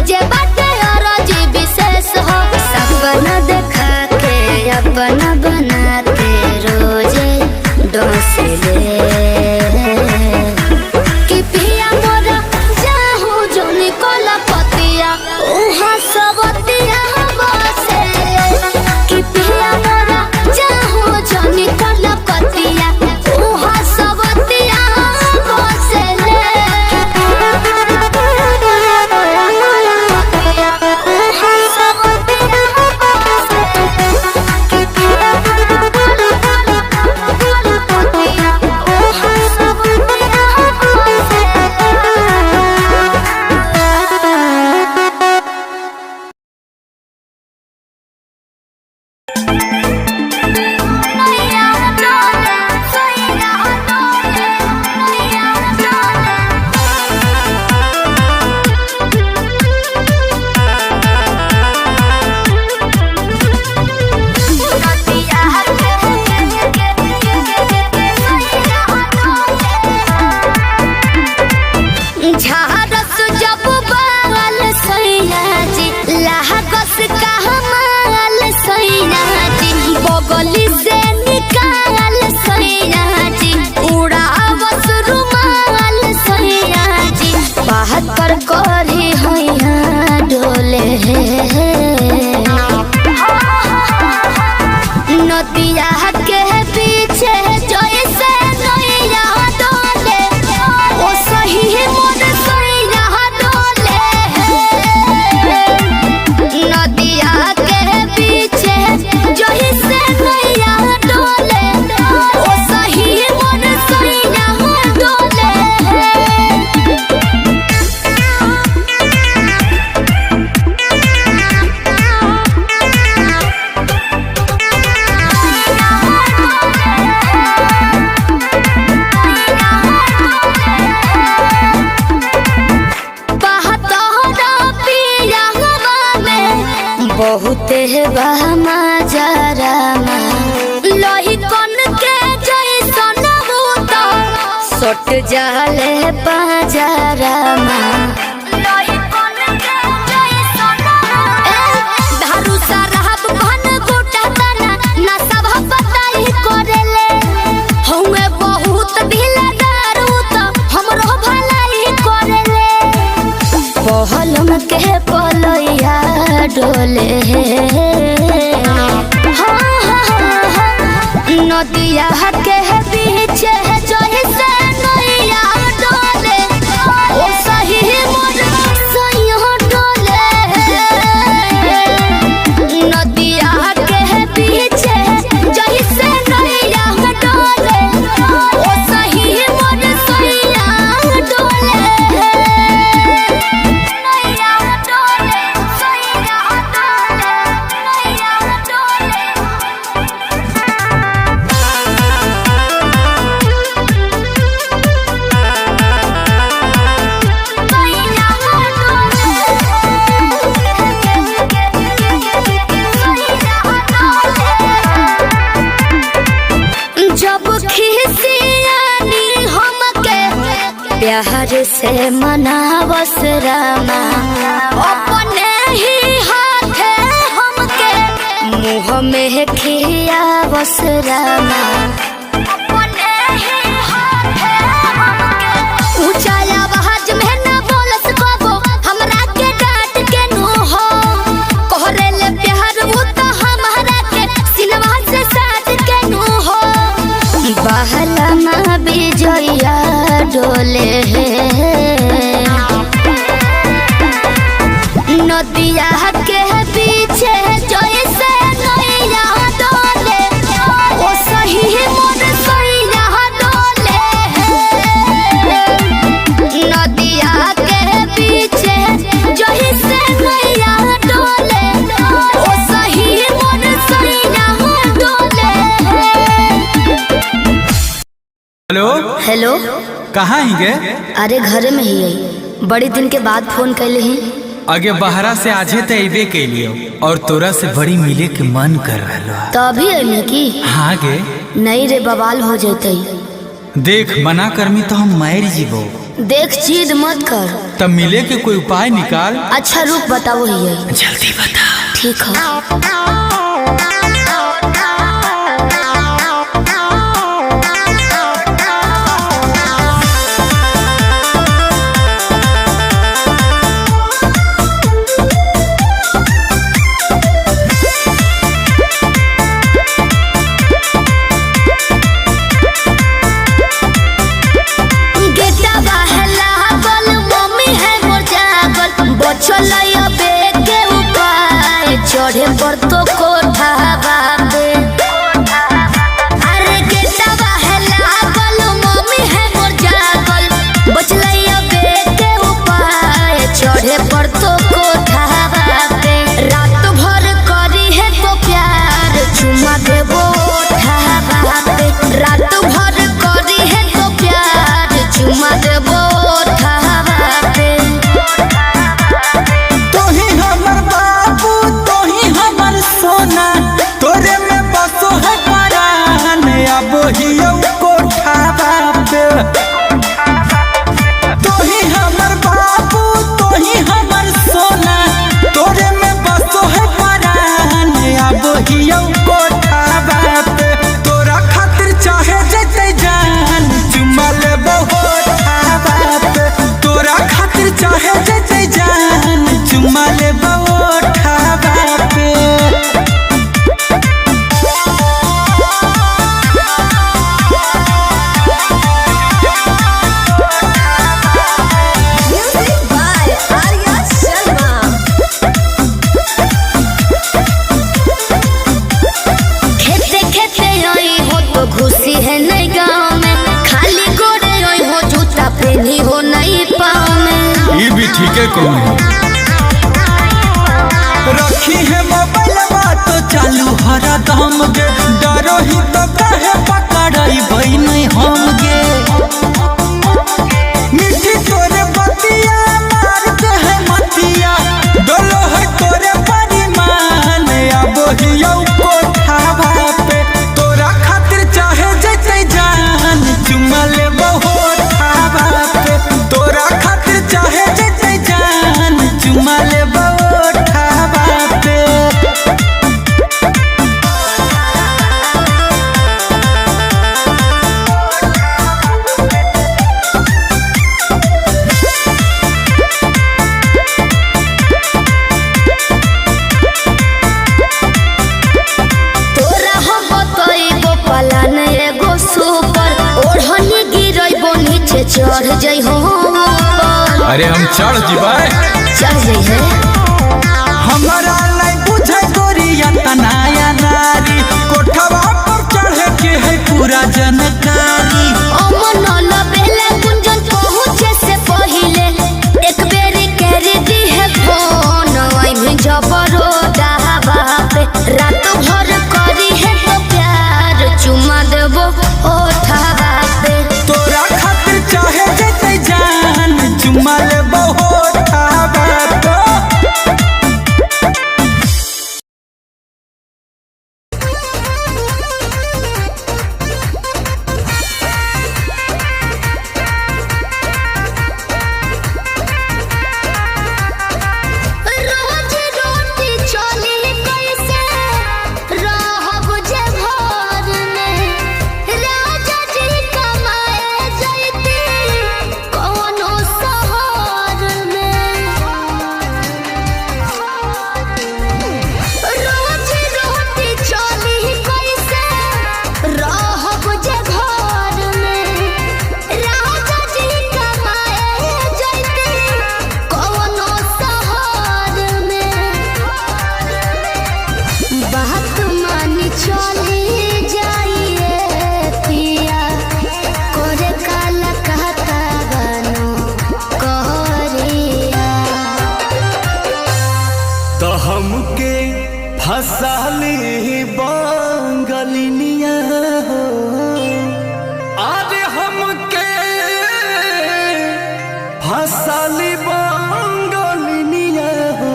जे बाटे और जी विशेष हो सपना देखा के अपना बना के रोजे डोसले कि पिया मोरा जाहू जो निकल पतिया उहाँ सबतिया बसे कि पिया मोरा जाहू जो निकल पतिया उहाँ सबतिया बसे नदिया के पीछे जैसे नैया डोले ओ सही मोर सैया डोले नदिया के पीछे जैसे नैया डोले ओ सही मोर सैया डोले बहुते बहमा जरामा लोही कन के जैसन भूत सट जाले बाजारामा लोही कन के जैसन धारू साहब घन गोटा तना ना सब बताई करेले हउए बहुत ढीला दारू त हमरो भलाई करेले पहलम के पलैया डोले नदिया के पीछे जैसे नैया डोले ओ सही मोर सैया डोले नदिया के पीछे जैसे नैया डोले ओ सही मोर सैया डोले प्यार से मनावस रामा अपने ही हाथे हमके मुँह में खियावस रामा अपने ही हाथे हमके ऊंचा आवाज में न बोलस कबो हमरा के डांट के नु हो कहरे ले प्यार वो तो हमारा के सिनवा से साथ के नु हो बहला मां बिजया डोले नदिया के पीछे जैसे नैया डोले ओ सही मोर सैया डोले नदिया के पीछे जैसे नैया डोले ओ सही मोर सैया डोले। हेलो हेलो कहाँ ही गे? अरे घरे में ही आई बड़ी दिन के बाद फोन कैले ही आगे बहरा से आजे तो अबे के लिए और तोरा से बड़ी मिले के मन कर रहा तो अभी अइले की? हाँ गे नहीं रे बवाल हो जैते। देख मना करमी तो हम मार जीवो देख जिद मत कर। तब मिले के कोई उपाय निकाल। अच्छा रुक बताओ ही है। जल्दी बता। ठीक है। चढ़े पर तो कोठावा पे अरे गेटवा है लागल मम्मी है मोर जागल बचलैया बेटे उपाय चढ़े पर तो कोठावा पे रात भर करी है तो प्यार चुमा देबो ठावा पे रात भर करी है तो प्यार चुमा देबो ठावा पे तोरे में बसो है परान अब हियो कोठावा पे तोही हमर बाबू तोही हमर सोना तोरे में बसो है परान अब हियो कोठावा पे तोरा खातिर चाहे जते जान चुमा लेबो ठावा पे तोरा खातिर चाहे जते जान चुमा लेबो ठावा पे खुशी है नहीं गाँव में खाली गोरे हो जूता पहनी हो नहीं पाँव में ये भी ठीक है कौन रखी है मोबाइल तो चालू हरा दम गे डरो ही तो कहे पकड़ाई भाई नहीं हम गे मिठी तोरे बतिया मार दे है मतिया डोलो है तोरे परिमान अब हियो कोठावा पे तोरा खातिर चाहे जते जान चुमा लेबो ठावा पे तोरा खातिर चाहे जते जान चुमा लेबो ठावा पे चढ़ जाइ हो अरे हम चढ़ जीवाए चढ़ जाइ है हमारा नहीं बुझे गोरिया तनाया नारी कोठवा पर चढ़े के है पूरा जानकारी अमन लबेले कुंजन पहुंचे से पहिले एक बेरी कर दी है फोन आई में जबरो डाबा पे रात भर करी है तो प्यार चुमा देबो ओठावा पे तोरा खातिर चाहे जते जान चुमा लेबो ठावा पे रोज रोटी चली कैसे रहब जे घर में राजा जी कमाए जैती कोनो शहर में रोज रोटी चली कैसे रहब जे घर में राजा जी कमाए जैती कोनो शहर में बात मानी चली जाइए पिया कोरे काला कहता बनो कहरिया तो हमके फसाली बंगलिनिया हो अरे हमके फसाली बंगलिनिया हो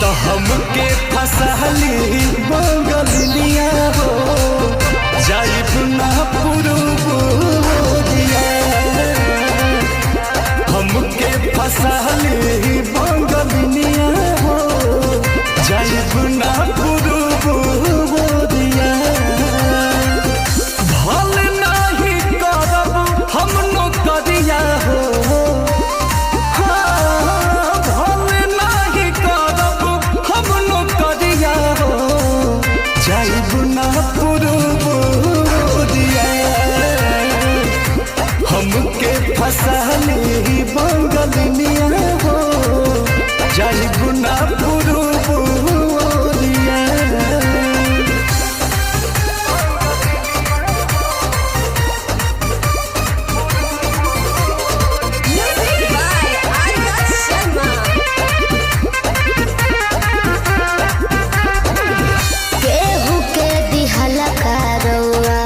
तो हमके फसाली बंगलिनिया हो जाइब ना पुरुबोरिया फसाली बंगलिनिया हो जाइब ना पुरुबोरिया भल नाही करब हम नौकरिया हो भल नाही करब हम नौकरिया हो जाइब ना पुरुबोरिया हमके फसाली बंगलिनिया हो जाइब ना पुरुबोरिया केहू के दिहला करौआ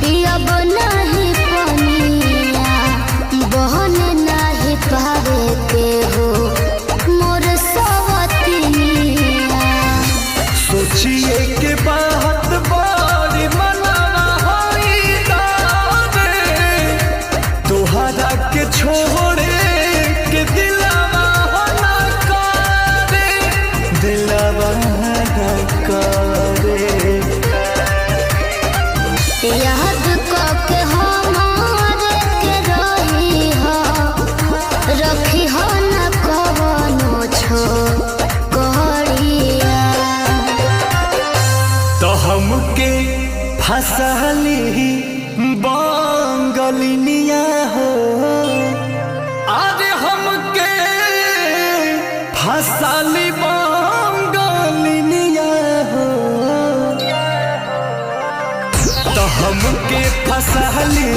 पियब नाही पनिया बहन नाही पावे केहू मोर सवतिनिया सोचिए के बात बड़ी मनाना होई दावे तोहरा के छोड़े के दिलवा हो ना करे दिलवा ना करे याद के हमारे के रही हो रखी हो न कवनो छोकरिया तो हमके फसाली बंगलिनिया हो अरे हमके फसाली बंगलिनिया हो तो हमके फसाली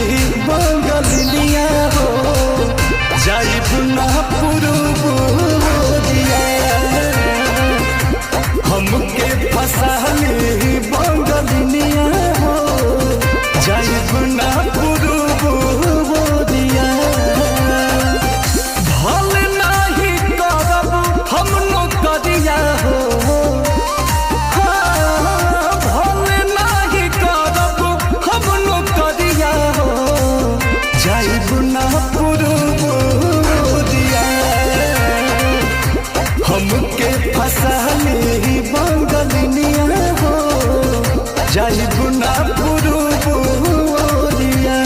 बंगलिनिया हो जाइब ना पुरुबोरिया हमके फसाली बंगलिनिया हो जाइब ना पुरुबोरिया भल नाही करब हम नौकरिया हो भल नाही करब हम नौकरिया हो जाइब ना पुरुबोरिया हमके फसाली बंगलिनिया हो जाइब ना पुरुबोरिया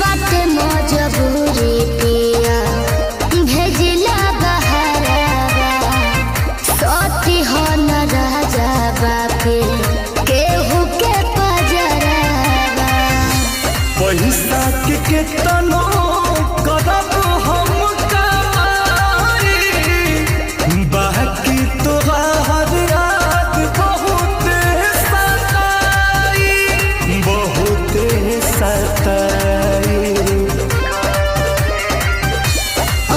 बाटे मजबूरी पिया भेजिला बहरावा सती हो न राजा बापे केहू के पजरावा पैसा के केतनो करब हम कमाई बाकी तोहार याद बहुत सताई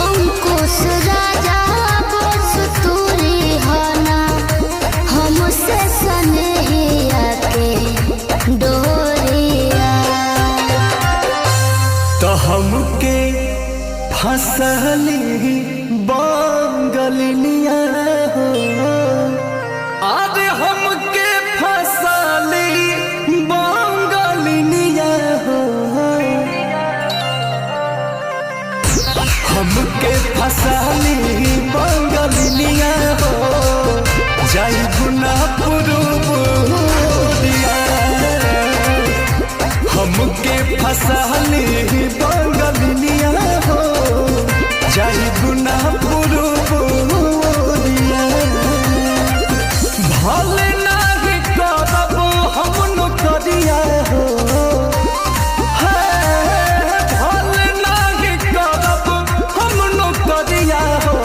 अंकुश राजा बस तूरी हना हमसे सनहिया के डोरिया तो हमके फसली बंगलिनिया हो अरे हमके फसली बंगलिनिया हो हमके फसली बंगलिनिया हो जाइब ना पुरुबोरिया हमके फसली बंगलिनिया हो जाइब ना पुरुबोरिया भल नाही करब हम नौकरिया हो भल नाही करब हम नौकरिया हो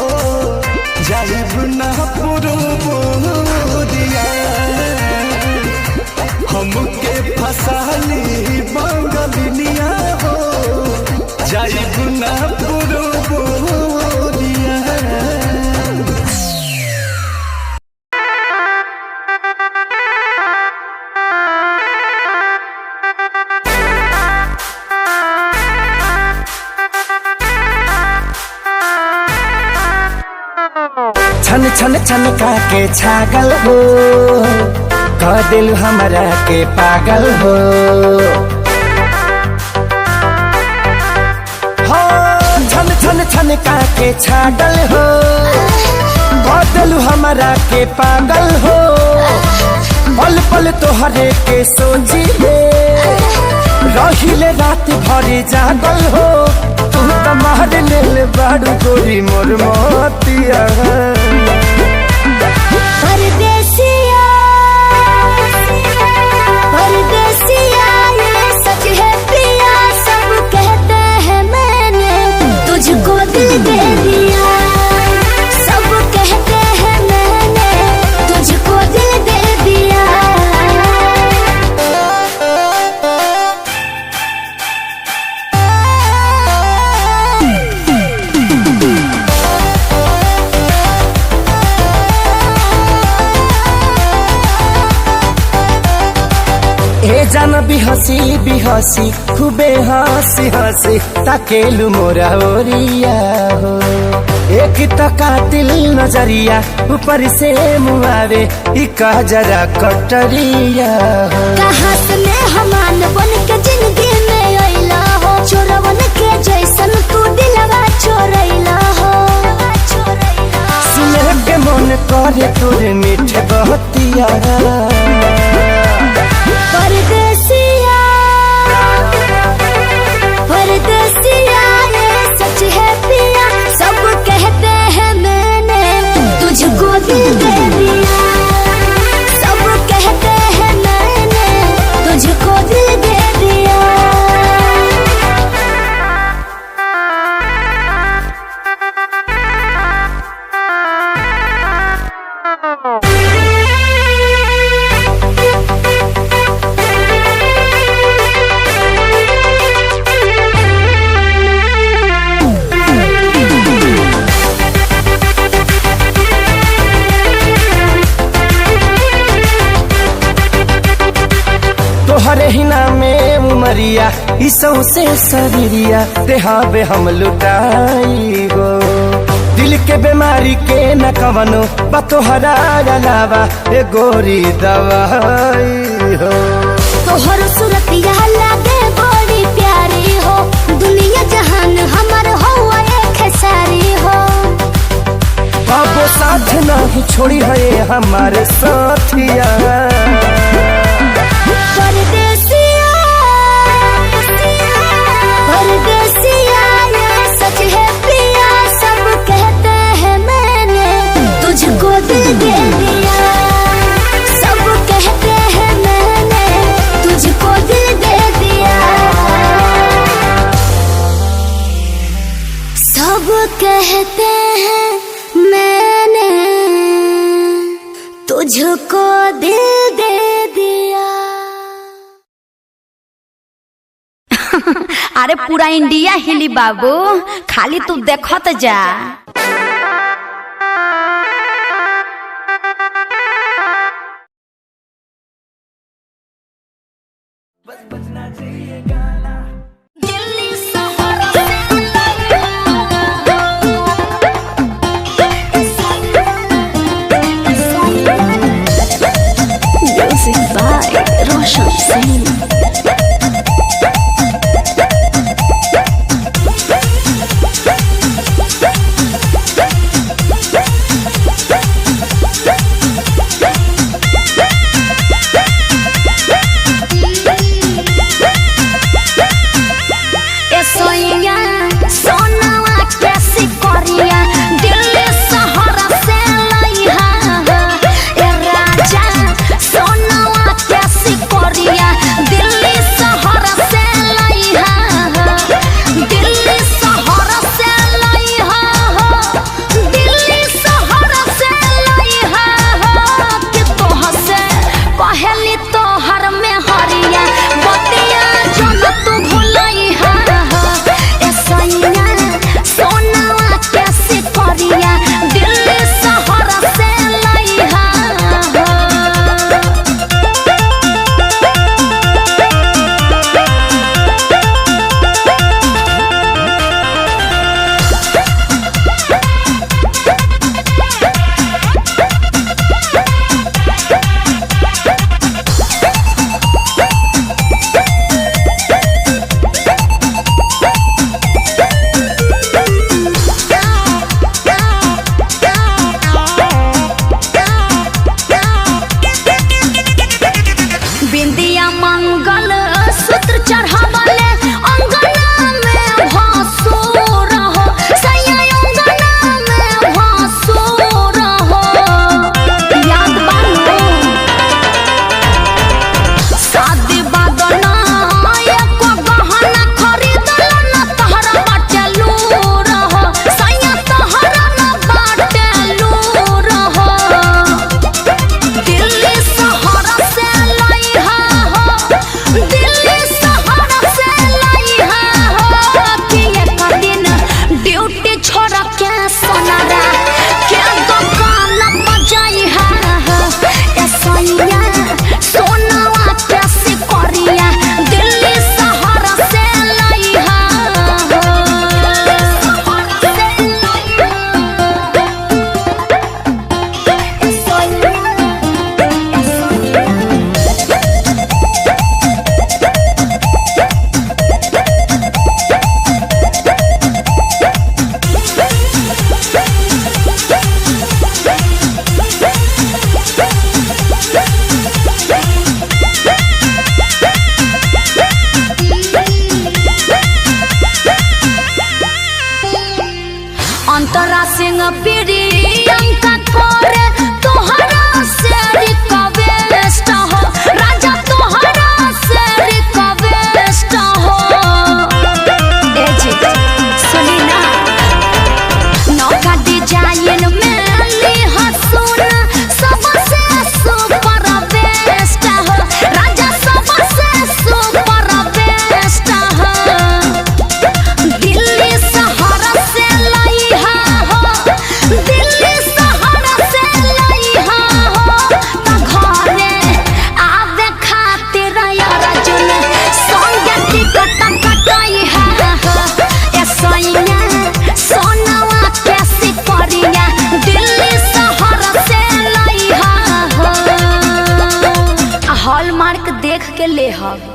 जाइब ना पुरुबोरिया हमके फसाली बंगलिनिया हो छन छनका के छागल हो, कह दिल हमरा के पागल हो। छन छन छनका के छागल हो, कह दिल हमरा के पागल हो। पल पल तोहरे के सोची रहिले रात भरी जागल हो। तू तो मार लेल बाड़ू गोरी मोर मोतिया। परदेसिया परदेसिया ये सच है पिया, सब कहते हैं मैंने तुझको दिल दे दिया। सब कहते हैं मैंने तुझको दिल दे दिया। जान बिहसी खूबे हंसी हंसी ताकेलु मोरा ओरिया हो। एक तो कातिल नजरिया ऊपर से मुआवे इका जरा कटरिया हो। कहाँ से मेहमान बन के जिंदगी में अइला हो, चोरवन के जैसन तू दिलवा चोरैला हो। सुने के मन करे तोरे मीठे बहतिया। परदेसिया परदेसिया ये सच है पिया, सब कहते हैं मैंने तुझको दिल दे दिया। सब कहते हैं मैंने तुझको दिल दे दिया। तोहरे ही नामे उमरिया इसौ से शरीरिया देहाबे हम लुटाई हो। दिल के बीमारी के न कवनो बा तोहरा अलावा ए गोरी दवाई हो। तोहर सूरतिया लागे बड़ी प्यारी हो, दुनिया जहान हमर हो एक सारी हो। बाबू साथ नहीं छोड़ी है हमारे साथिया। परदेसिया परदेसिया ये सच है पिया, सब कहते हैं मैंने तुझको दिल दे दिया। सब कहते हैं मैंने तुझको दिल दे दिया। सब कहते हैं मैंने तुझको दिल दे दिया। अरे पूरा इंडिया हिली बाबू, खाली तू देखत जा। Music by Roshan Singh। Delhi खातिर चढ़ावले अंगना में भासुर हो सैया अंगना में भासुर हो याद बानो शादी बादना एको गहना खरीदल न तहरा बाटे लूर हो सैया तहरा न बाटे लूर हो दिल्ली शहर से लइहा हो दिल्ली शहर से लइहा हो कि एक दिन ड्यूटी छोड़ के सोनारा के दुकान बजाइहा ए सैया सोनावा के सिकरिया दिल्ली शहर से लइहा अंतरा सिंह प्रियंका करे तोहरा से रिक्वेस्ट हो राजा तोहरा से रिक्वेस्ट हो ए जी सुनी ना नौका डिजाइन में ली हसून सबसे सुपर बेस्ट हो राजा सबसे सुपर बेस्ट हो दिल्ली शहर से लइहा हो दिल्ली शहर से लइहा हो त घरे आवे खातिर अर्जुन संगे टिकट कटइहा ए सैया सोनावा के सिकरिया दिल्ली शहर से लइहा हो हॉलमार्क देख के लेहब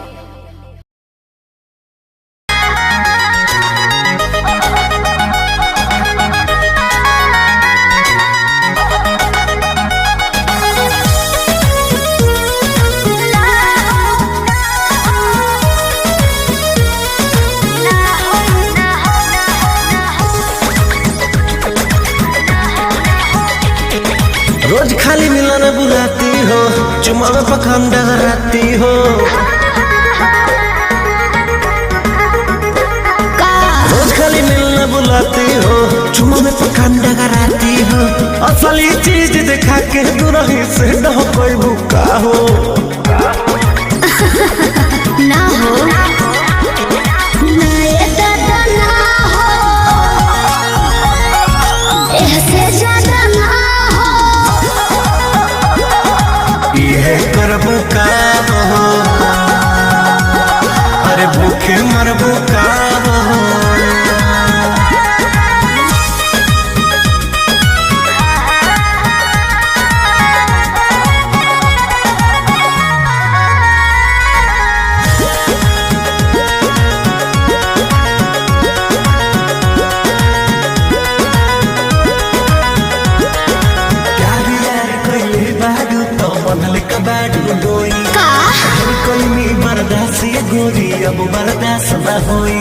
रोज खाली मिलन बुलाती हो चुमा में पखान डगराती हो रोज खाली मिलन बुलाती हो चुमा में पखान डगराती हो असली चीज दिखा के दूरही से न कोई भूखा हो ना हो ना ये दादा ना हो ऐसे ज्यादा ना ये करबू काम हो अरे भूखे मरबू काम हो गोरी अब बर्दाश्त न होई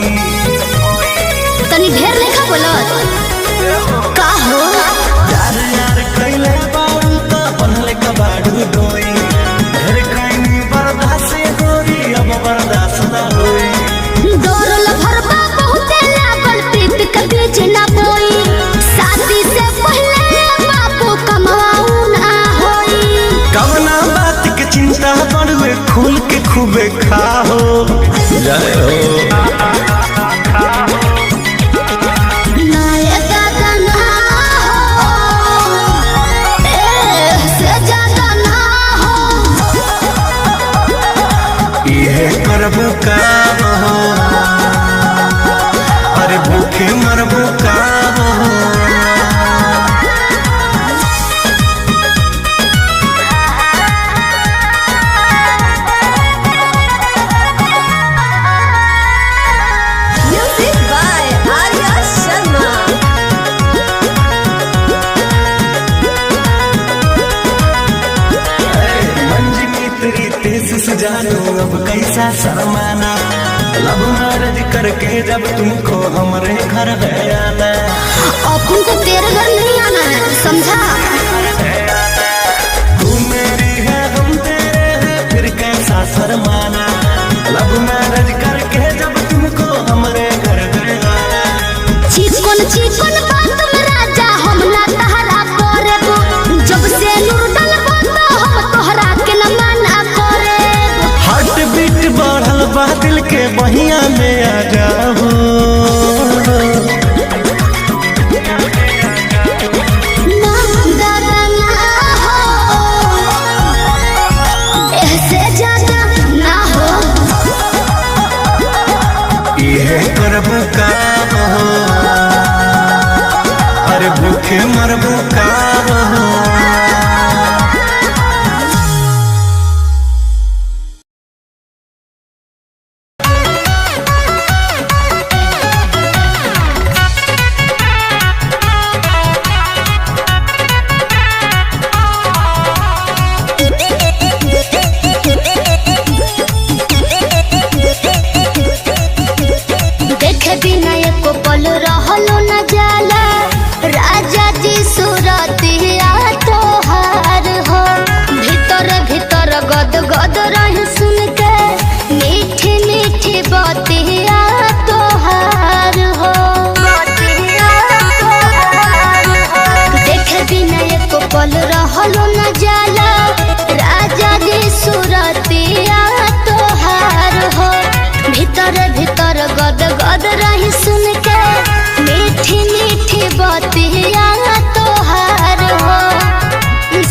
तनी ढेर लेखा बोलत का हो यार यार कइले बाऊ तो बनले कबाड़ू डोई घर काई बर्दाश्त गोरी अब बर्दाश्त न होई डोरल भरबा बहुते लागल प्रीत के बीच ना बोई शादी से पहले बापू कमाऊ ना होई कवना बात के चिंता बड़वे खुल के खूबे खाओ जय हो ना ये दादा ना हो से ज्यादा ना हो ये करबू काम हो अरे भूखे मरबू काम हो जानो अब कैसा शर्माना, लव मैरिज करके जब तुमको हमारे घर है आना। अपन को तेरे घर नहीं आना है, समझा? तू मेरी है हम तेरे हैं, फिर कैसा शर्माना, लव मैरिज करके जब तुमको हमारे घर है आना। चिकन बात में राजा हम ना तहरा करेबो, जब से नूर डलबो तो हम तोहरा के न मना करेबो। हार्ट बीट बढ़ल बा दिल के बहिया में आ जाओ, ना दादा ना हो, ऐसे ज्यादा ना हो। ये करब का हो, अरे भूखे मरबो का हो। देखे बिना एको पल रहलो न जाला, राजा जी सूरतिया तोहार हो। भीतर भीतर गद गद रही सुन के, मीठी मीठी बतिया तोहार हो। देखे बिना एको पल रहलो न जाला, राजा जी सूरतिया तोहार हो। भीतर भीतर गद गद रही सुन के, मीठी मीठी बतिया तोहार हो।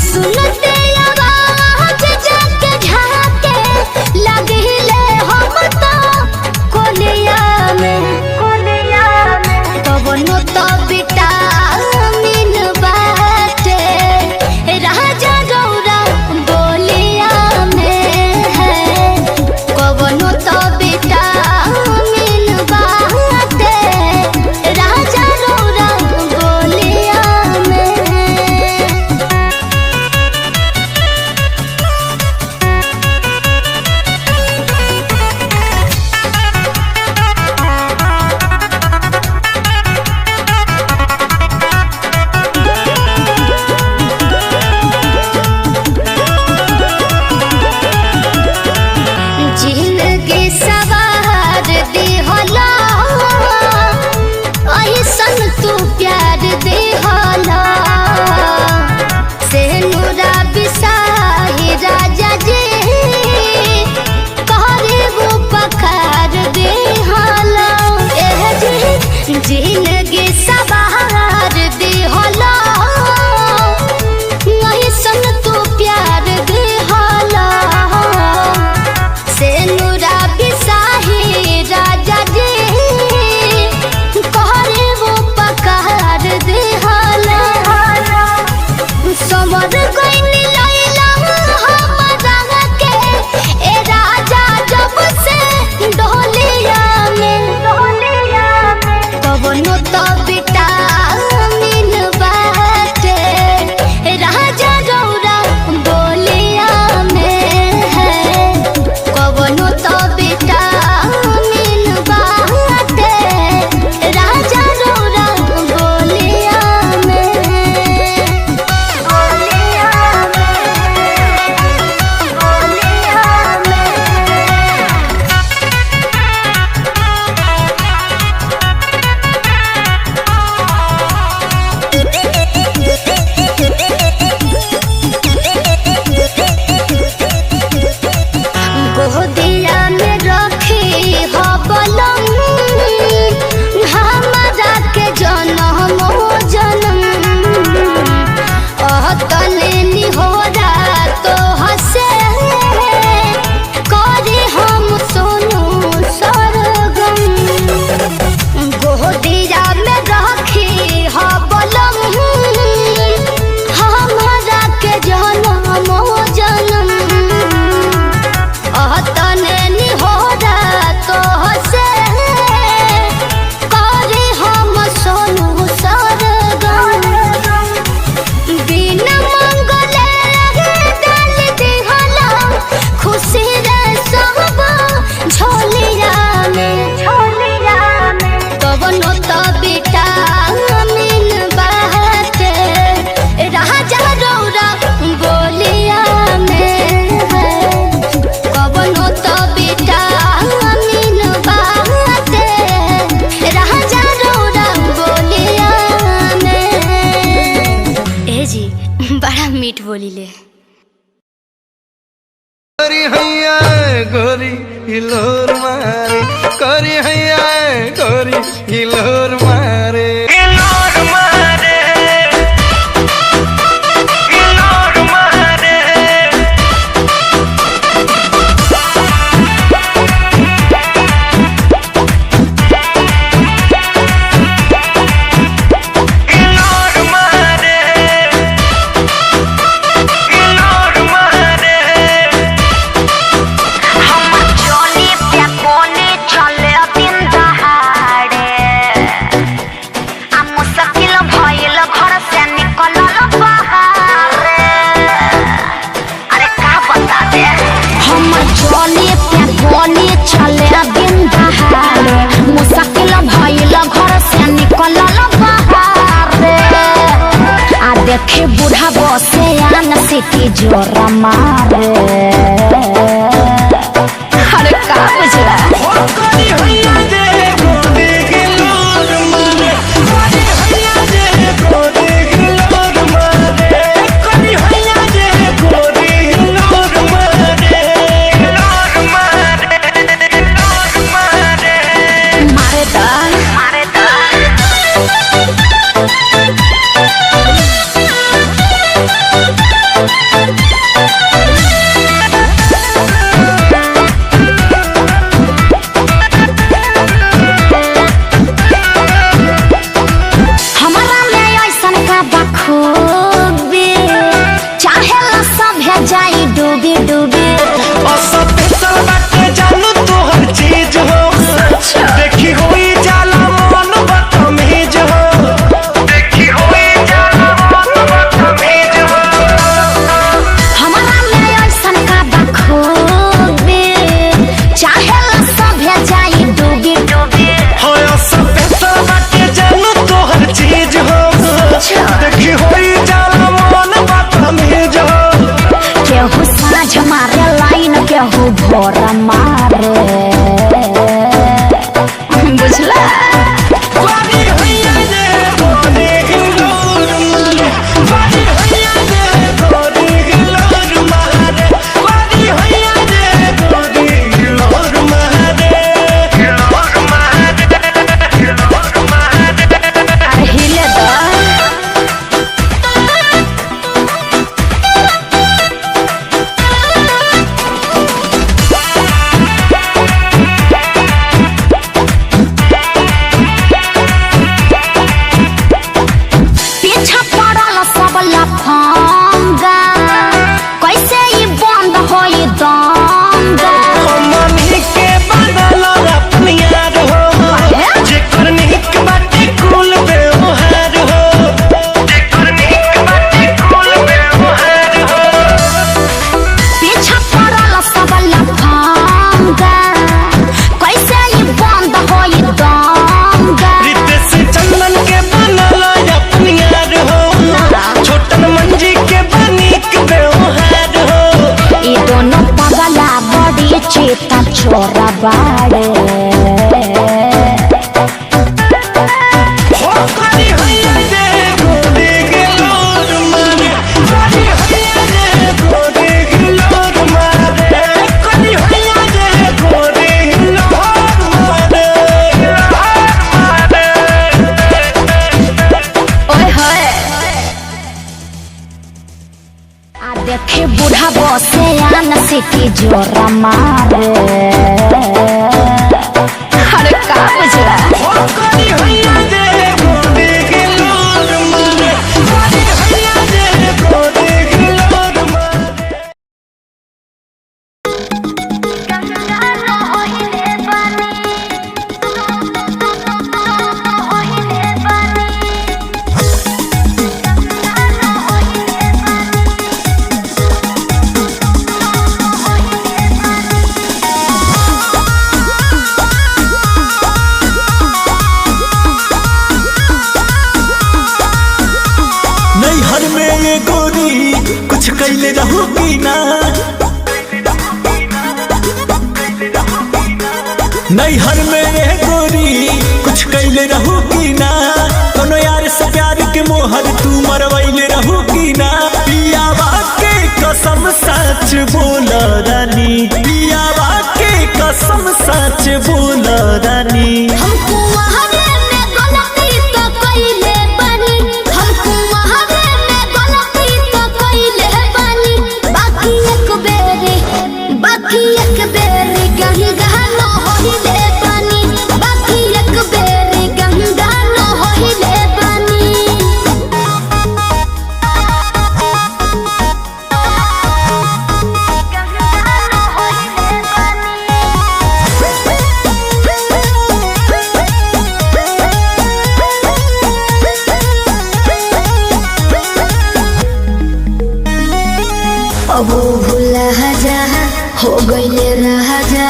सुनते आवाज जाके झाके, लगिले हम तो कोलिया में। कवनो तो विटामिन बाटे, राजा गौरा बोलिया में है। कवनो तो विटामिन बाटे, हिलोर मारे करी हैया गोरी हिलोर मारे देखे बूढ़ा बसे आन सिटी जोरा मारे अरे का बुझला भोरा मारे बुझला छोरा बाड़े देखे बूढ़ा बसे आन सिटी जोरा मारे अरे का बुझला कैले रहूगी ना नैहर में गोरी कुछ कैले रहूगी ना कोनो यार से प्यार के मोहर तू मरवैले रहूगी ना पियावा के कसम सच बोल रानी पियावा के कसम कसम सच बोल रानी। हमको वहावे में गलती तो कइले बानी, हमको वहावे में गलती तो कइले बानी। बाकी एक बेरी गंगा न होइले बानी, बाकी एक बेरी गंगा न होइले बानी। अब भूला जा हो गईले राजा,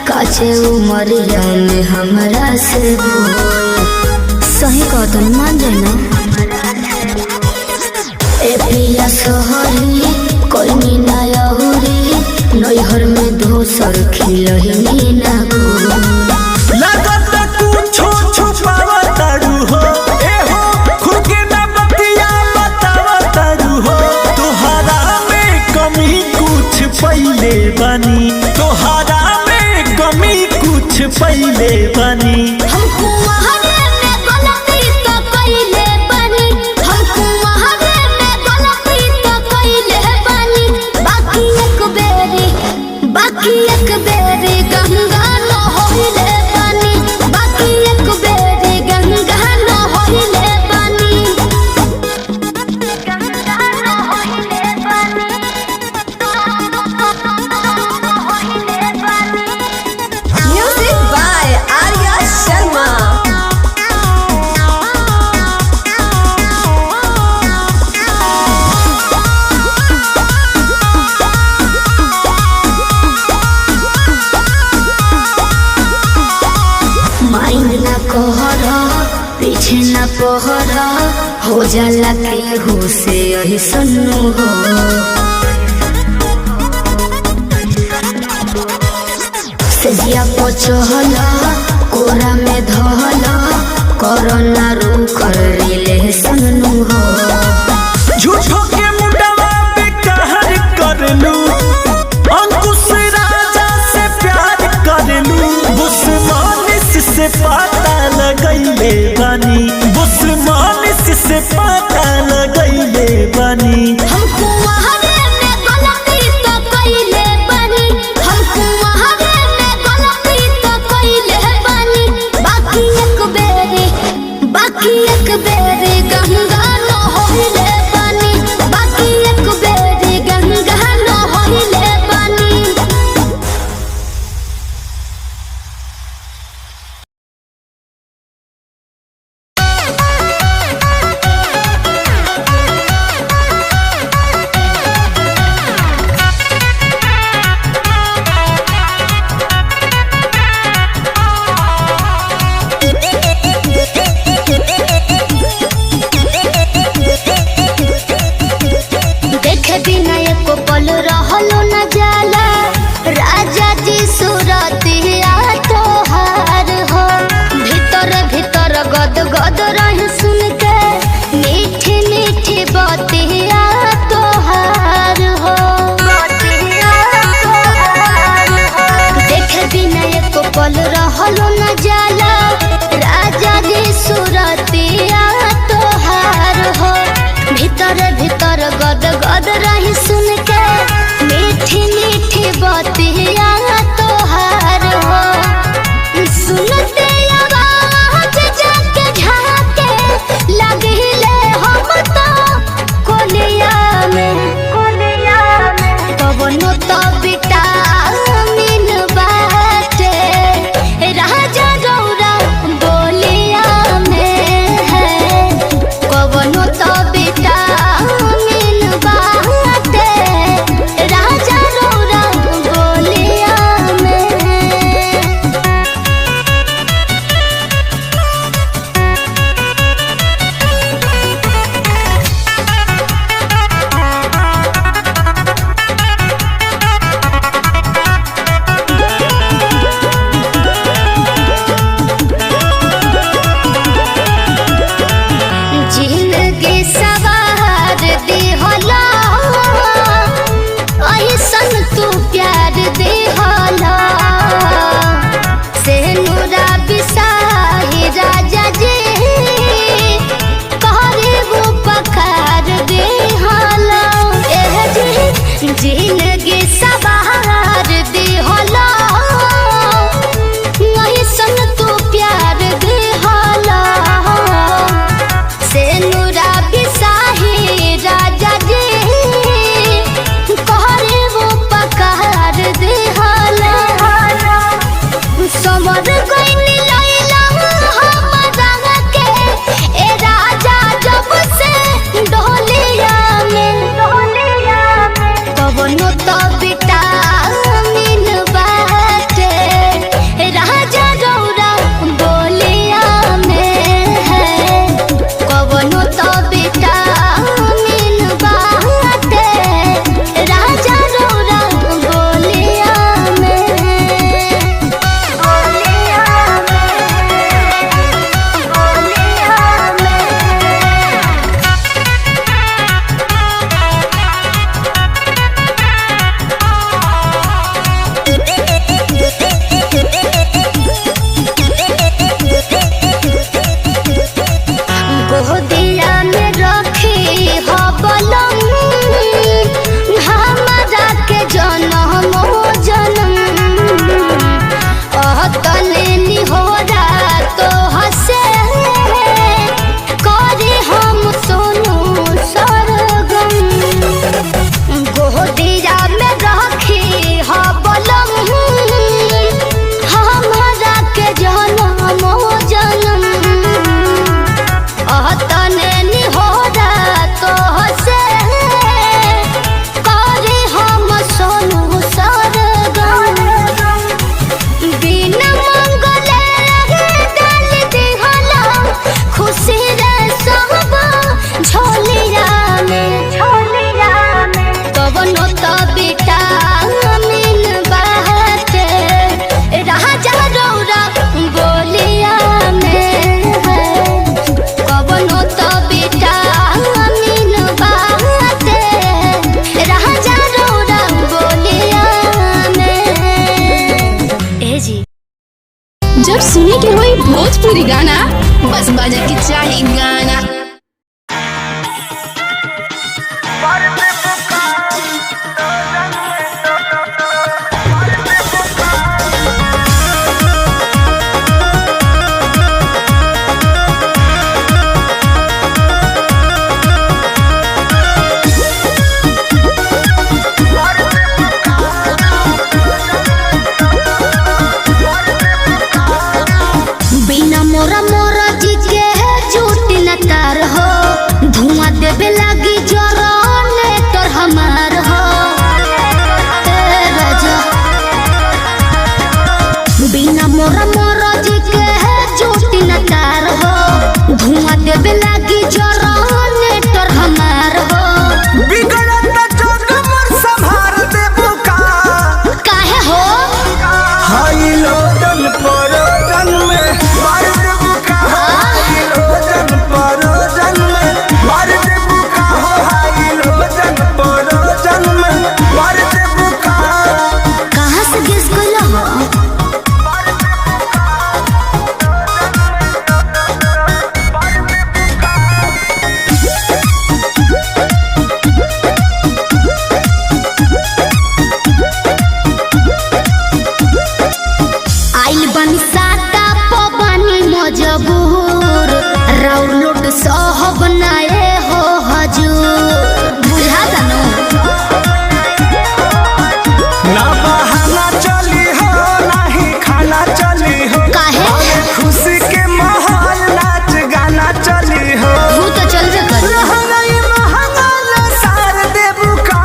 काचे उमरिया में हमरा से सही कहतन मान जाए ना। ए पिया सोहरी कोई ना यहुरी, नैहर में दोसर खिलही ना लागत कुछो छुपावतारू हो, ए हो खुद के ना बतिया बतावतारू हो। तोहरा में कमी कुछ पहिले बानी, तोहरा में कमी कुछ पहिले बानी। हमको वहावे में गलती तो कइले बानी, हमको वहावे में गलती तो कइले बानी। बाकी एक बेरी गंगा न होइले बानी, बाकी एक बेरी गंगा न होइले बानी। गंगा न होइले बानी, होइले बानी। Music by Arya Sharma. Mind ना कहर पीछे ना पहर, हो जाला केहू से यही सन्नु हो। सजिया पचहल कोरा में धहल, कोरोना रूकर रिले सन्नु हो। झूठो के मुंडवा पे कहर करलू, अंकुश राजा से प्यार करलू। बुस्मानिस से पता लगैले बानी, बुस्मानिस से पता लगैले बानी। हमको वहावे में गलती तो कइले बानी, हमको वहावे में गलती तो कइले बानी। बाकी एक बेरी गंगा न होइले बानी, बाकी एक बेरी गंगा न होइले बानी। देखे बिना एको पल रहलो न जाला, राजा जी सुरतिया तोहार हो। भीतर भीतर गद गद रही सुन के, मीठी मीठी बतिया तोहार हो। देखे बिना एको पल रहलो न जाला, राजा जी सुरतिया तोहार हो। भीतर भीतर गद गद रही सुन के, मीठी मीठी बतिया तोहार हो। सुनते आवाज जाके झाके लगिले हम तो कोलिया में, कवनो तो विटामिन बाटे राजा रौ समर गइनी लैला हमरा के ए राजा जब से डोलिया में कवनो तो विटामिन बाटे राजा रौरा बोलिया में है कवनो तो विटामिन बाटे राजा रौरा बोलिया में गोदिया में रखी हो बलम हमरा के जनम जनम तने निहोरा तो हसे करी हम सोनू सरगम गोदिया में रखी हो बलम हमरा के जनम जनम तने निहोरा तो हसे करे हम सोनू सरगम बिना मंगले डाल दिहला खुशी रे सब झोलिया में कवनो तो विटामिन बाटे राजा रौरा बोलिया में है कवनो तो विटामिन बाटे राजा रौरा बोलिया में ए जी जब सुने के होई भोजपुरी गाना बस बजे के चाही गाना। बिना मोरा मोरा जी के झूठ न तार हो धुआं देवे लागी जरने तोर हमार हो ए राजा बिना मोरा मोरा जी के झूठ न तार हो धुआं देवे लागी जरने तोर हमार हो बिगड़त जोग मोर संभार देबू का काहे हो हाई लोडन परोजन में मार देबू का हाई लोडन परोजन में मार देबू का हाई लोडन परोजन में मार देबू का कहाँ से गिस गइल हो आइल बन साटा पवानी मजबूर राउलोट सहब नाए हो हजूर बुझा जानो ना बहाना चली हो नाही खाना चली हो काहे? खुशी के माहौल नाच गाना चली हो तू तो चलबे कर रहनई महंगा सार देबू का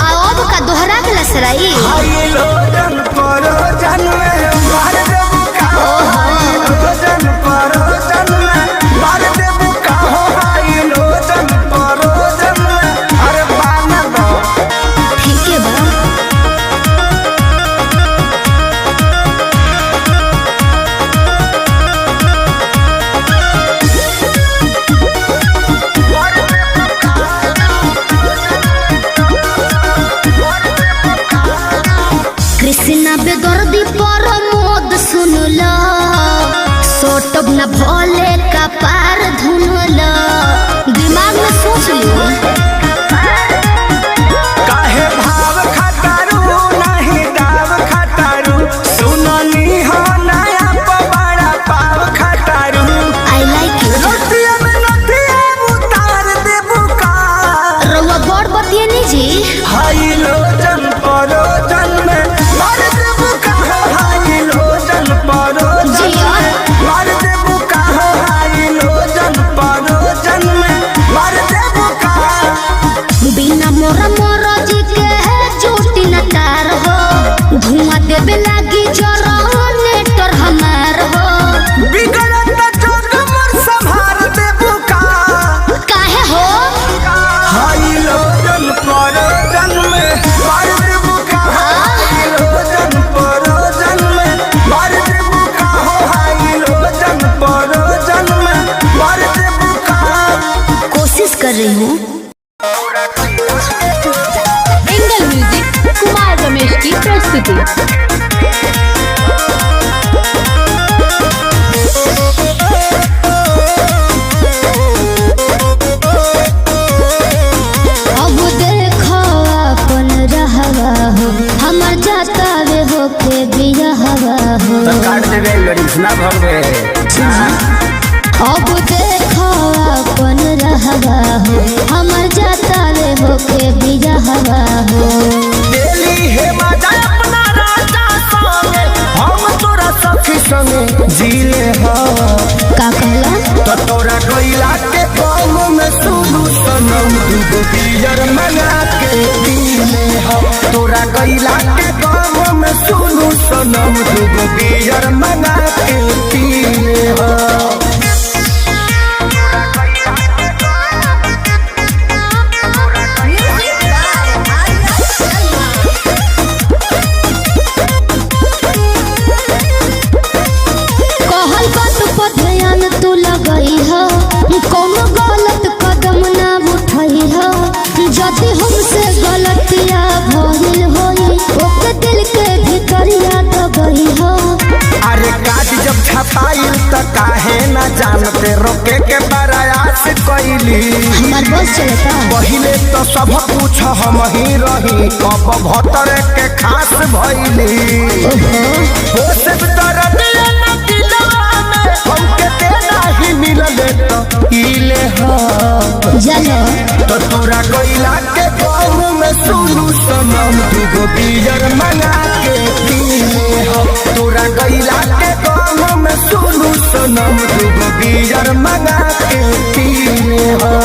अब का दोहरा के लसराई हाई लोडन परोजन में मार देबू का हाई लोडन परोजन में मार देबू का हाई लोडन परोजन में अरे बाना दो ठीक है बा कृष्णा बेदर्दी पर मोद सुनला सोटब न भोले का पार धुनला दिमाग में सोच लियो काहे भाव खटारू नहीं दाव खटारू सुननी हो नया पवाड़ा पाव खटारू आई लाइक यू नथिया में नथिया उतार देबू का रउआ बड़ बतिए नहीं जी हाई लोजन परोजन में मार देबू का हाई लोजन रही हूँ। एंगल म्यूजिक कुमार रमेश की प्रस्तुति। अब देखो अपन रहवा हो, हमर जाता वे हो के बियाहवा हो। काट देवे लड़ीसना भगवे। अब देखो अपन रहवा हो, हमर जाता वे हो के बियाहवा हो। दिल्ली है मजा अपना राजा संगे, हम तोरा सखी संगे जीले हो। का कहला? तो तोरा कोइला के काम में सुनु सनम दुगो बियर मंगा के पीले हो। तोरा कोइला के काम में सुनु सनम दुगो बियर मंगा के पीले हो। तू लगई हो, कोनो गलत कदम ना उठई हो। जदि हमसे गलतिया भइल होई, ओके दिल के भीतरिया दबई हो। अरे काज जब छपाइल त काहे ना जानते रोके के प्रयास कइली। हमार बस चलता पहिले तो सब कुछ हम ही रही, कब भतर के खास भइली। हो सब तरह ना दिलवा में हमके देना ही मिलले तो इले हो। जानो तो तोरा कोइला के काम में सुनु सनम दुगो बियर मंगा के पीले हो। तोरा कोइला के काम में सुनु सनम दुगो बियर मंगा के पीले हो।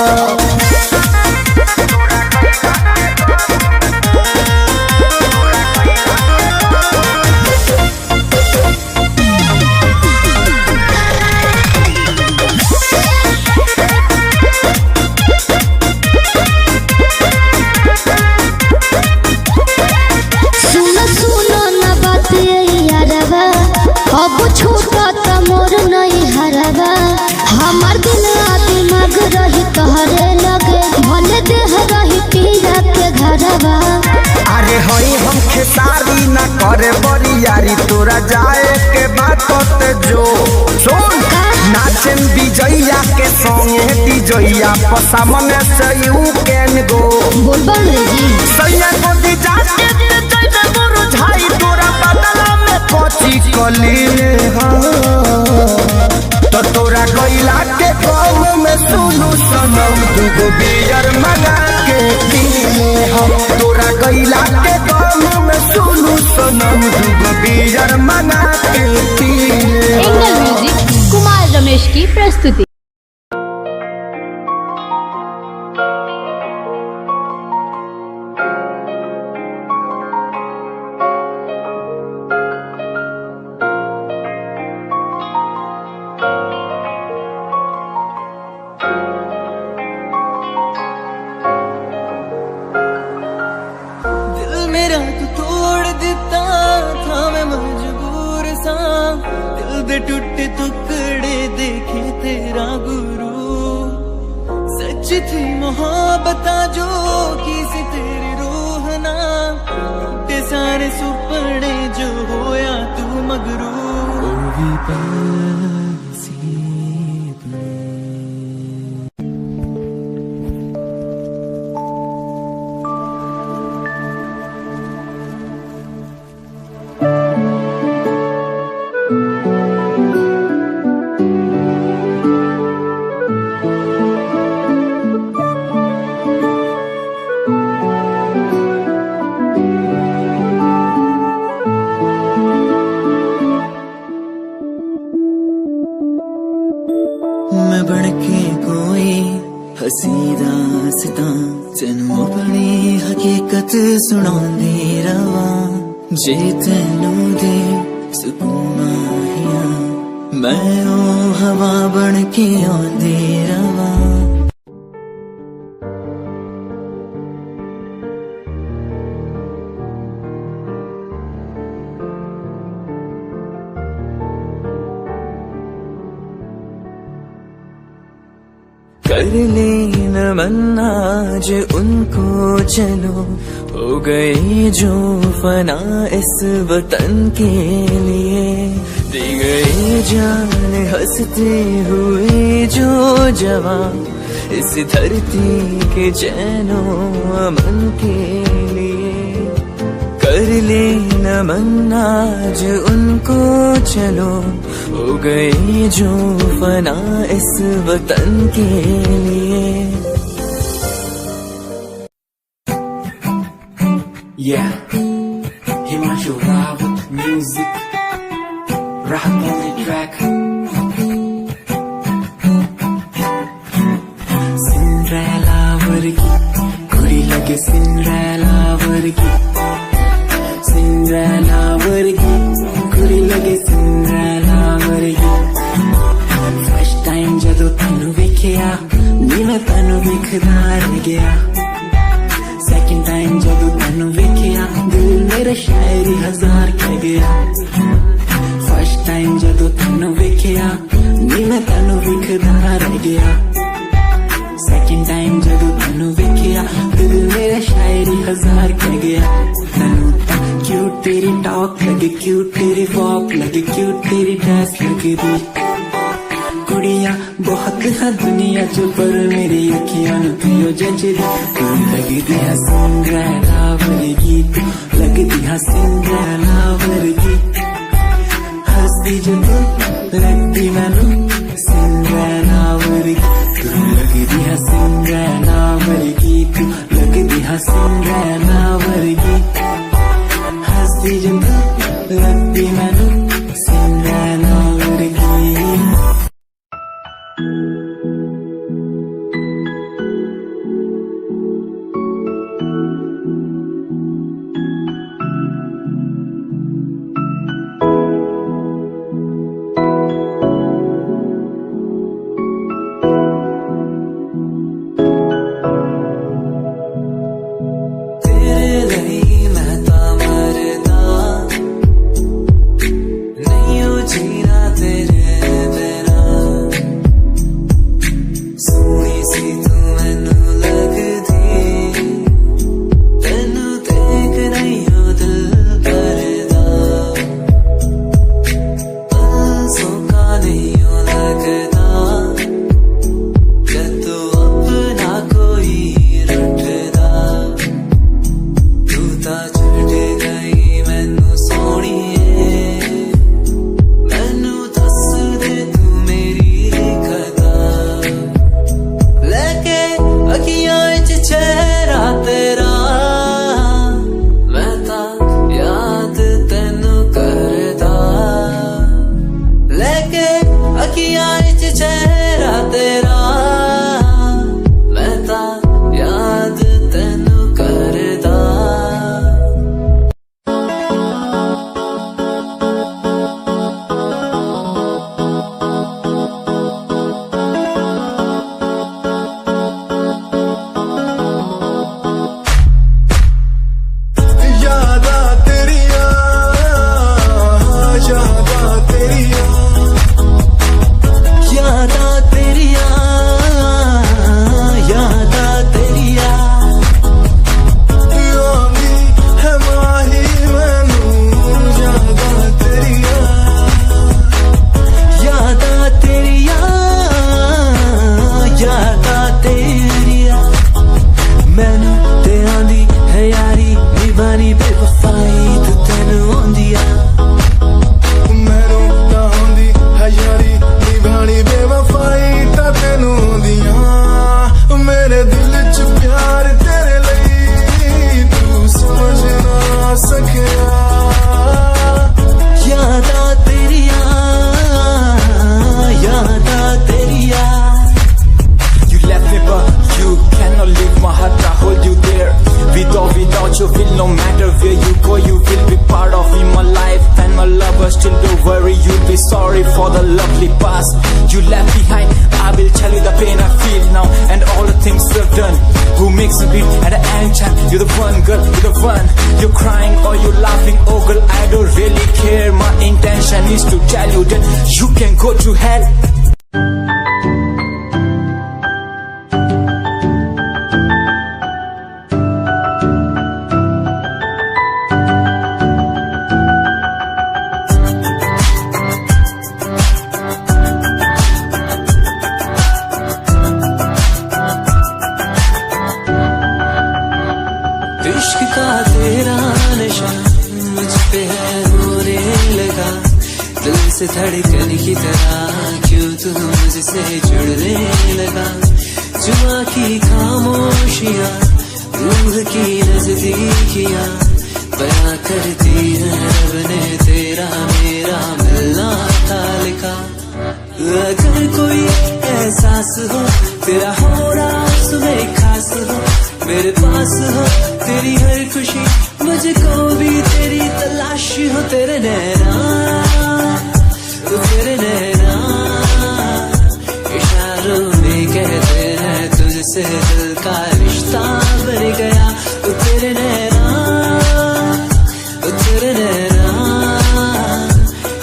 अब छूटा त मोर नहीं हरवा। हमार दिल दिमाग रही तोहरे लगे, भले देह रही पीरा के घरवा। अरे हई हम खेसारी ना करे बरियारी, तोरा जाए के बात जो सुन। नाचन विजया के संगे विजया पसामने से यू कैन गो। बोलबम रे जी सैया को दी जाके जैसे मुरझाई, तोरा बदला में कोची कलीले हो। तो तोरा कोइला के काम में सुनु सनम दुगो बियर मंगा के पीले हो। तोरा कोइला के काम में सुनु सनम दुगो बियर मंगा के पीले हो। एंगल म्यूजिक कुमार रमेश की प्रस्तुति। मेरा तू तोड़ देता था, मैं मजबूर सा। दिल दे टूटे टुकड़े देखे तेरा गुरु। सच थी मोहब्बत जो किसी तेरी रूह ना, टूटे सारे सुपने जो होया तू मगरू। मैं बनके कोई हसी दास्तां, तेनू अपनी हकीकत सुनांदी रवा। जे तेनू दे सुकून माहिया, मैं ओ हवा बनके आंदी रवा। कर लेना तमन्ना आज उनको चलो हो गए जो फना इस वतन के लिए दी गई जान हंसते हुए जो जवान इस धरती के चैनो अमन के लिए कर ले नमन आज उनको चलो हो गए जो फना इस वतन के लिए। Yeah, Himanshu Rao with music, rap on the track. Cinderella vargi, kudi lage Cinderella vargi. Cinderella vargi, kudi lage Cinderella vargi. First time jado tanu vekhya, नीला tanu vekhda reh gaya. Second time जब तनु वेखिया दिल मेरा शायरी हजार कह गया. First time जब तनु वेखिया नी मैं तनु वेखदा रह गया. Second time जब तनु वेखिया दिल मेरा शायरी हजार कह गया. तनु क्यूट तेरी टॉक लगे क्यूट तेरी वॉक लगे क्यूट तेरी ड्रेस लगे दी. कुड़िया बहुत है दुनिया जो पर मेरी अखियां पियो जजदी. तू लगदी है सिंड्रेला वर्गी तू लगदी है सिंड्रेला वर्गी. हंसदी जो तू लगदी मैनू सिंड्रेला वर्गी. तू लगदी है सिंड्रेला वर्गी तू लगदी है सिंड्रेला वर्गी. हंसदी जो तू लगदी मैनू सिंड्रेला वर्गी. धड़कन की तरह क्यों तू मुझसे जुड़ने लगा। जुआ की खामोशियां रूह की नजदीकियां बयां करती है रब ने तेरा मेरा मिलना था लिखा। अगर कोई एहसास हो तेरा हो रहा सुबह खास हो मेरे पास हो तेरी हर खुशी मुझको भी तेरी तलाश हो। तेरे नैना इशारों में कहते हैं तुझसे दिल का रिश्ता बन गया। तेरे नैना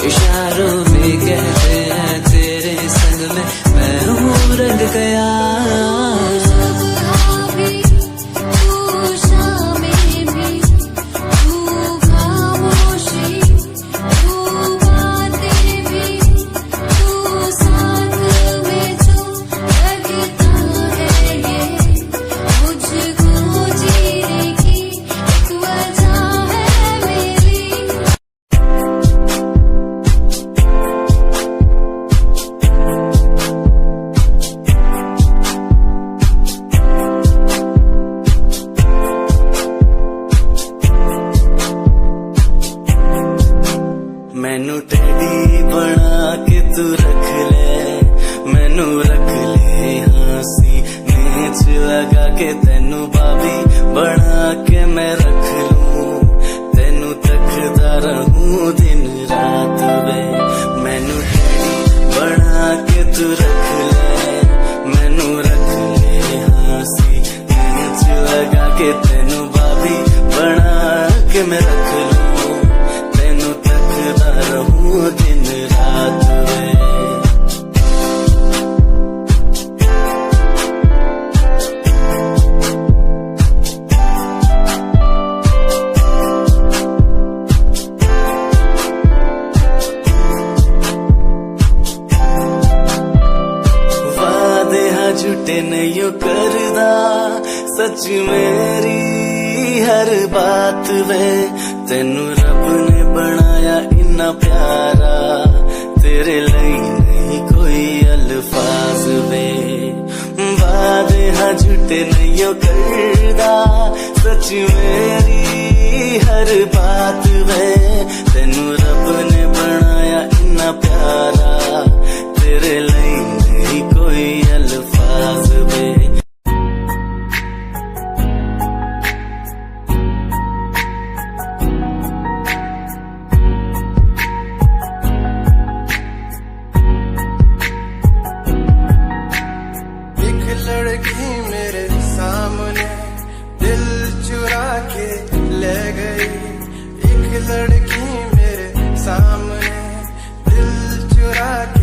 इशारों में कहते हैं तेरे संग में मैं हूँ रंग गया। मैनू टेडी बना के तू रख ले मैनू रख ले हाँसी नीच लगा के तेनू बाबी बना के मैं रख लूं तेनू तकदा रहूं दिन रात वे। मैनू टेडी बना के तू रख ले मैनू रख ले हाँसी नीच लगा के तेनू बाबी बना के मैं रख लूं रहूं दिन रात में। वादे हाँ झूठे नहीं करदा सच मेरी हर बात वे। तेनू रब ने बनाया इन्ना प्यारा तेरे लिए नहीं कोई अल्फाज वे। वादे हाँ झूठे नहीं करदा सच मेरी हर बात वे। तेनू रब ने बनाया इन्ना प्यारा तेरे लिए नहीं कोई अल्फाज वे। लड़की मेरे सामने दिल चुरा के ले गई। एक लड़की मेरे सामने दिल चुरा के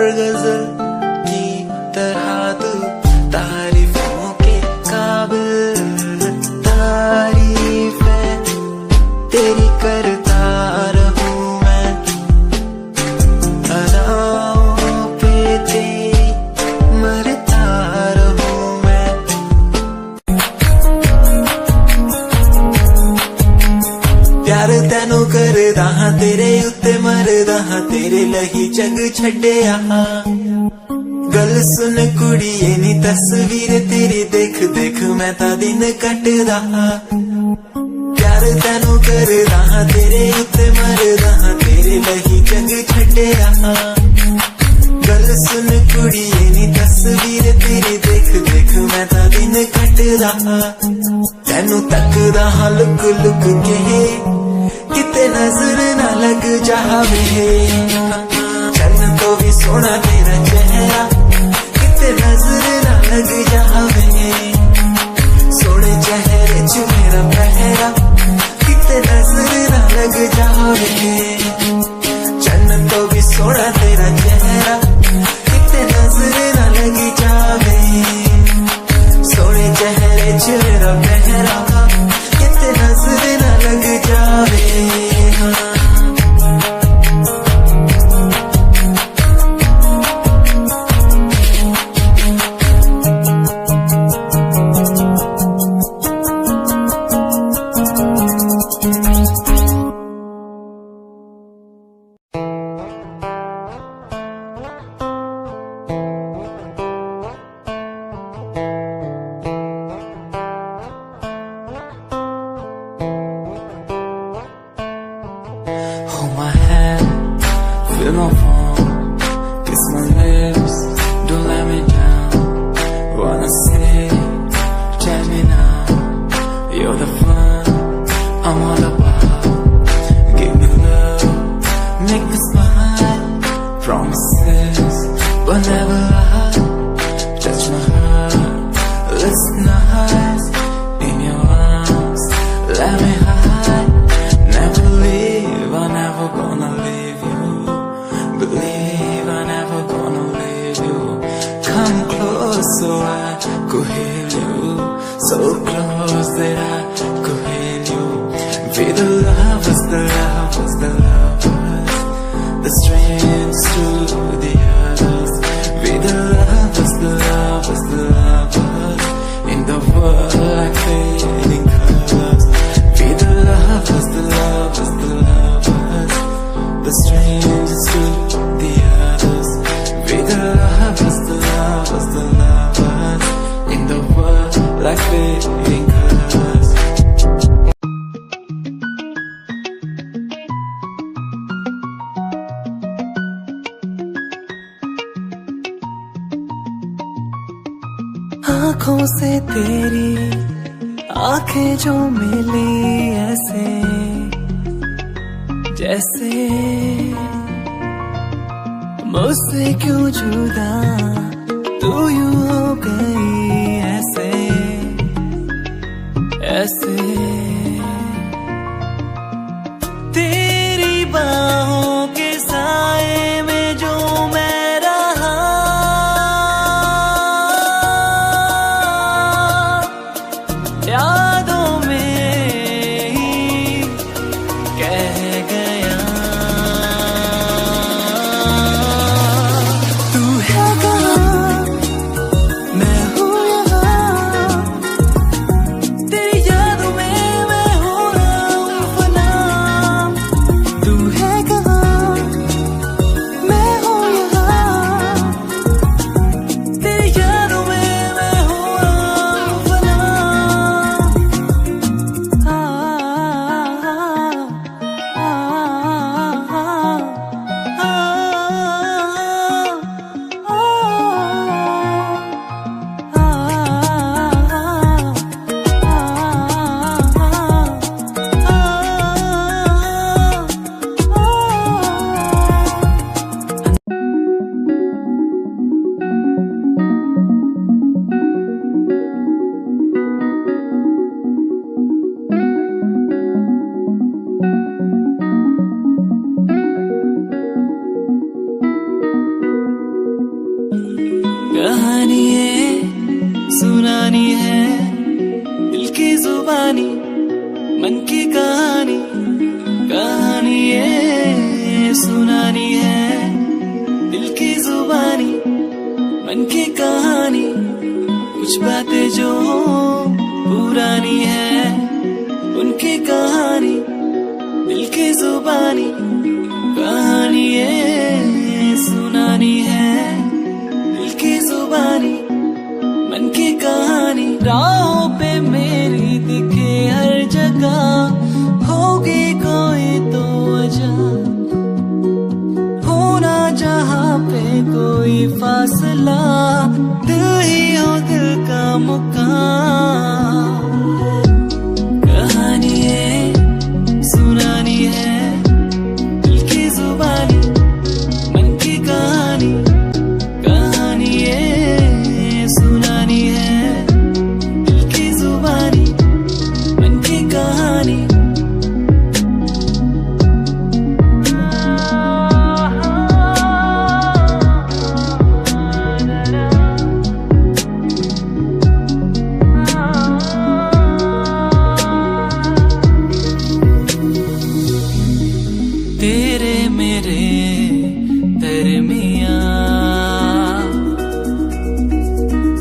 और गजल की तरह तू तारीफों के काबिल, तारीफें तेरी करता रहूं मैं, अदाओं पे तेरी मरता रहूं मैं। प्यार तैनू करदा हां तेरे उत्ते मरदा हां, तेरे लही जग छड्डिया। गल सुन कुड़िए नी तस्वीर तेरी देख देख मैं ता दिन कटदा। प्यार तैनू करदा हां तेरे उत्ते मरदा हां, तेरे लही जग छड्डिया। गल सुन कुड़िए नी तस्वीर तेरी देख देख मैं ता दिन कटदा। तैनू तकदा हां लुक लुक के किते नजर ना लग जावे, चन्न तो भी सोना तेरा चेहरा किते नजर ना लग जावे। सोने चेहरे च मेरा पहरा किते नजर ना लग जावे, चन्न तो भी सोना तेरा चेहरा किते नजर ना लग जावे। सोने चेहरे च मेरा पहरा किते नजर ना लग जावे। Hold my hand, feel my palm, kiss my lips, don't let me down. Wanna say, tell me now, you're the fun I'm all about. Give me love, make me smile, promises but never lie. Touch my heart, listen nice, in your arms, let me hide. Never leave, I'm never gonna leave you. Believe I'm never gonna leave you. Come close so I could hear you, so close that I could hear you. Be the lovers, the lovers, the lovers, the strangers to the others. Be the lovers, the lovers, the lovers, in the world like fading colors. Be the lovers, the lovers, the lovers, the strangers to the others. Be the lovers, the lovers, the lovers, in the world like fading colors. आँखों से तेरी आंखें जो मिली ऐसे जैसे मुझसे क्यों जुदा तू यूं हो गई ऐसे ऐसे। तेरी बाहों के साए में जो मैं रहा, यादों में ही कह गया। तू है कहाँ, मैं हूँ यहाँ, तेरी यादों में जुबानी मन की कहानी कहानी ये सुनानी है दिल की जुबानी मन की कहानी कुछ बातें जो पुरानी है उनकी कहानी दिल की जुबानी कहानी ये सुनानी है दिल की जुबानी मन की कहानी राहों पे मेरी दिखे हर जगह होगी कोई तो वजह होना जहाँ पे कोई फासला दिल ही हो दिल का मुकाम